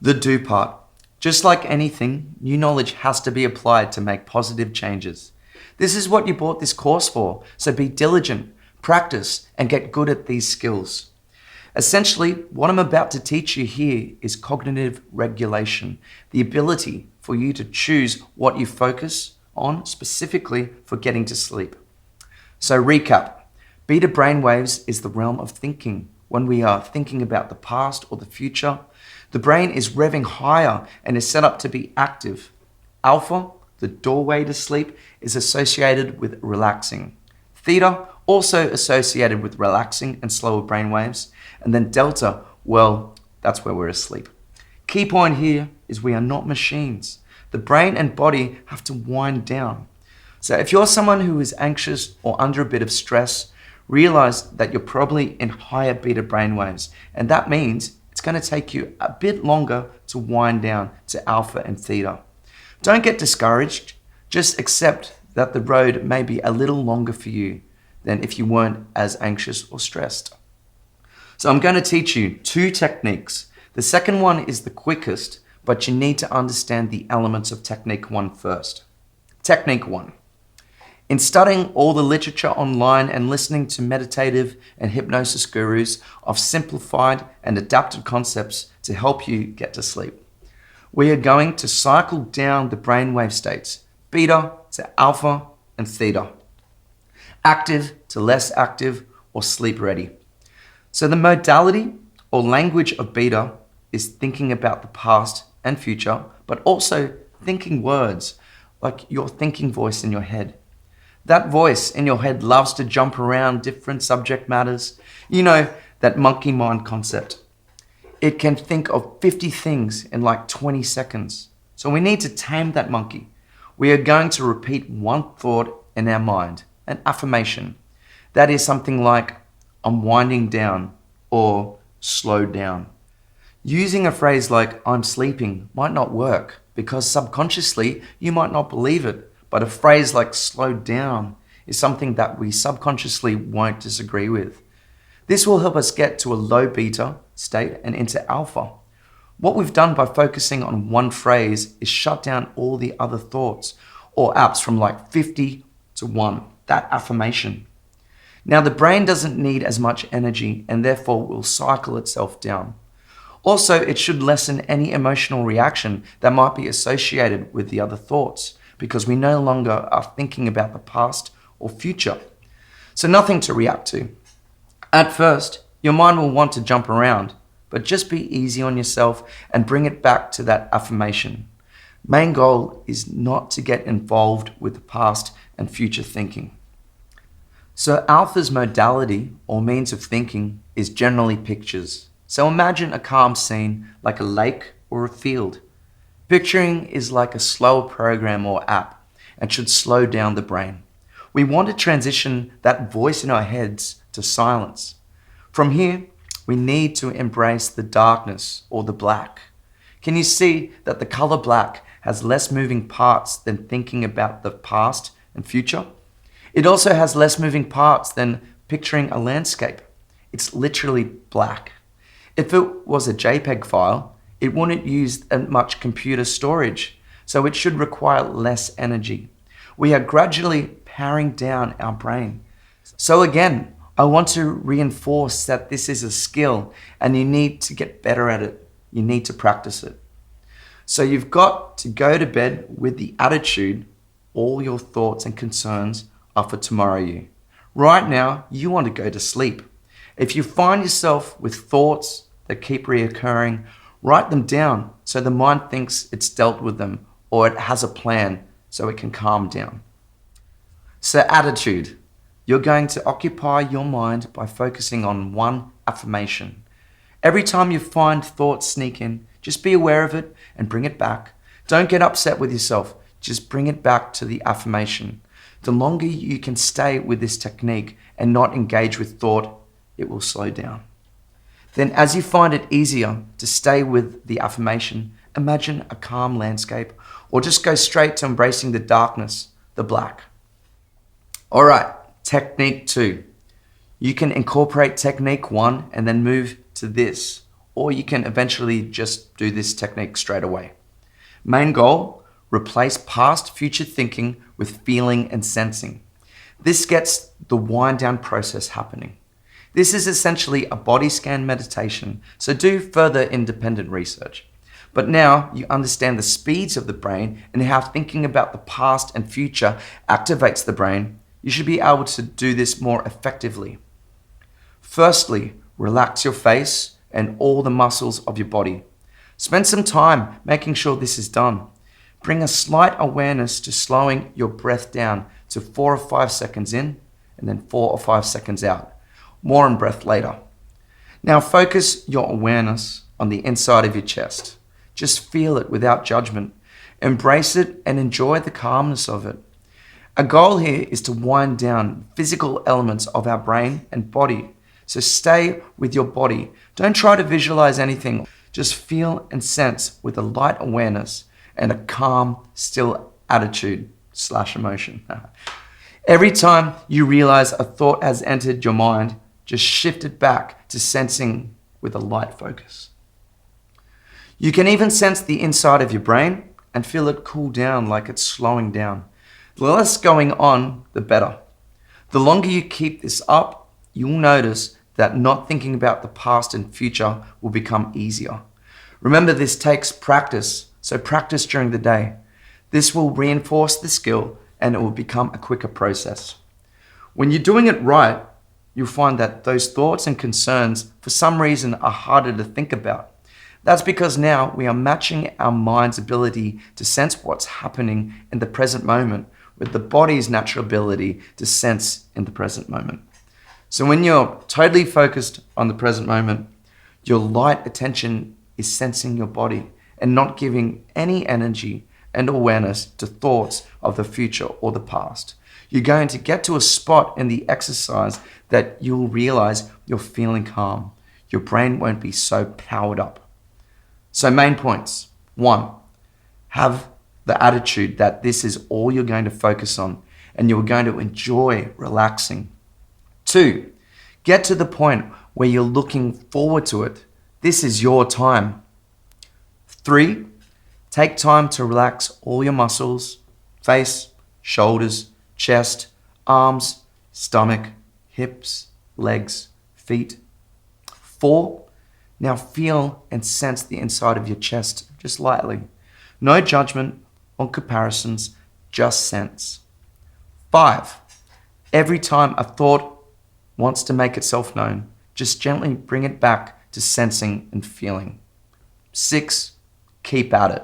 The do part. Just like anything, new knowledge has to be applied to make positive changes. This is what you bought this course for, so be diligent, practice, and get good at these skills. Essentially, what I'm about to teach you here is cognitive regulation, the ability for you to choose what you focus on specifically for getting to sleep. So recap, beta brainwaves is the realm of thinking. When we are thinking about the past or the future, the brain is revving higher and is set up to be active. Alpha, the doorway to sleep, is associated with relaxing. Theta, also associated with relaxing and slower brainwaves. And then delta, well, that's where we're asleep. Key point here is we are not machines. The brain and body have to wind down. So if you're someone who is anxious or under a bit of stress, realize that you're probably in higher beta brainwaves. And that means it's going to take you a bit longer to wind down to alpha and theta. Don't get discouraged. Just accept that the road may be a little longer for you than if you weren't as anxious or stressed. So I'm going to teach you 2 techniques. The second one is the quickest, but you need to understand the elements of technique 1 first. Technique 1. In studying all the literature online and listening to meditative and hypnosis gurus, I've simplified and adapted concepts to help you get to sleep. We are going to cycle down the brainwave states, beta to alpha and theta, active to less active or sleep ready. So the modality or language of beta is thinking about the past and future, but also thinking words, like your thinking voice in your head. That voice in your head loves to jump around different subject matters. You know, that monkey mind concept. It can think of 50 things in like 20 seconds. So we need to tame that monkey. We are going to repeat one thought in our mind, an affirmation. That is something like, I'm winding down or slow down. Using a phrase like, I'm sleeping might not work because subconsciously you might not believe it. But a phrase like slow down is something that we subconsciously won't disagree with. This will help us get to a low beta state and into alpha. What we've done by focusing on one phrase is shut down all the other thoughts or apps from like 50 to 1, that affirmation. Now the brain doesn't need as much energy and therefore will cycle itself down. Also, it should lessen any emotional reaction that might be associated with the other thoughts, because we no longer are thinking about the past or future. So nothing to react to. At first, your mind will want to jump around, but just be easy on yourself and bring it back to that affirmation. Main goal is not to get involved with the past and future thinking. So alpha's modality or means of thinking is generally pictures. So imagine a calm scene like a lake or a field. Picturing is like a slower program or app and should slow down the brain. We want to transition that voice in our heads to silence. From here, we need to embrace the darkness or the black. Can you see that the color black has less moving parts than thinking about the past and future? It also has less moving parts than picturing a landscape. It's literally black. If it was a JPEG file, it wouldn't use much computer storage, so it should require less energy. We are gradually powering down our brain. So again, I want to reinforce that this is a skill and you need to get better at it. You need to practice it. So you've got to go to bed with the attitude, all your thoughts and concerns are for tomorrow you. Right now, you want to go to sleep. If you find yourself with thoughts that keep reoccurring, write them down so the mind thinks it's dealt with them or it has a plan so it can calm down. So attitude. You're going to occupy your mind by focusing on one affirmation. Every time you find thoughts sneak in, just be aware of it and bring it back. Don't get upset with yourself. Just bring it back to the affirmation. The longer you can stay with this technique and not engage with thought, it will slow down. Then as you find it easier to stay with the affirmation, imagine a calm landscape or just go straight to embracing the darkness, the black. All right, technique 2. You can incorporate technique 1 and then move to this, or you can eventually just do this technique straight away. Main goal, replace past future thinking with feeling and sensing. This gets the wind down process happening. This is essentially a body scan meditation, so do further independent research. But now you understand the speeds of the brain and how thinking about the past and future activates the brain. You should be able to do this more effectively. Firstly, relax your face and all the muscles of your body. Spend some time making sure this is done. Bring a slight awareness to slowing your breath down to 4 or 5 seconds in and then 4 or 5 seconds out. More on breath later. Now focus your awareness on the inside of your chest. Just feel it without judgment. Embrace it and enjoy the calmness of it. A goal here is to wind down physical elements of our brain and body. So stay with your body. Don't try to visualize anything. Just feel and sense with a light awareness and a calm, still attitude/emotion. Every time you realize a thought has entered your mind, just shift it back to sensing with a light focus. You can even sense the inside of your brain and feel it cool down like it's slowing down. The less going on, the better. The longer you keep this up, you'll notice that not thinking about the past and future will become easier. Remember, this takes practice, so practice during the day. This will reinforce the skill and it will become a quicker process. When you're doing it right, you'll find that those thoughts and concerns for some reason are harder to think about. That's because now we are matching our mind's ability to sense what's happening in the present moment with the body's natural ability to sense in the present moment. So when you're totally focused on the present moment, your light attention is sensing your body and not giving any energy and awareness to thoughts of the future or the past. You're going to get to a spot in the exercise that you'll realize you're feeling calm. Your brain won't be so powered up. So main points. 1, have the attitude that this is all you're going to focus on and you're going to enjoy relaxing. 2, get to the point where you're looking forward to it. This is your time. 3, take time to relax all your muscles, face, shoulders, chest, arms, stomach, hips, legs, feet. 4, now feel and sense the inside of your chest just lightly. No judgment or comparisons, just sense. 5, every time a thought wants to make itself known, just gently bring it back to sensing and feeling. 6, keep at it.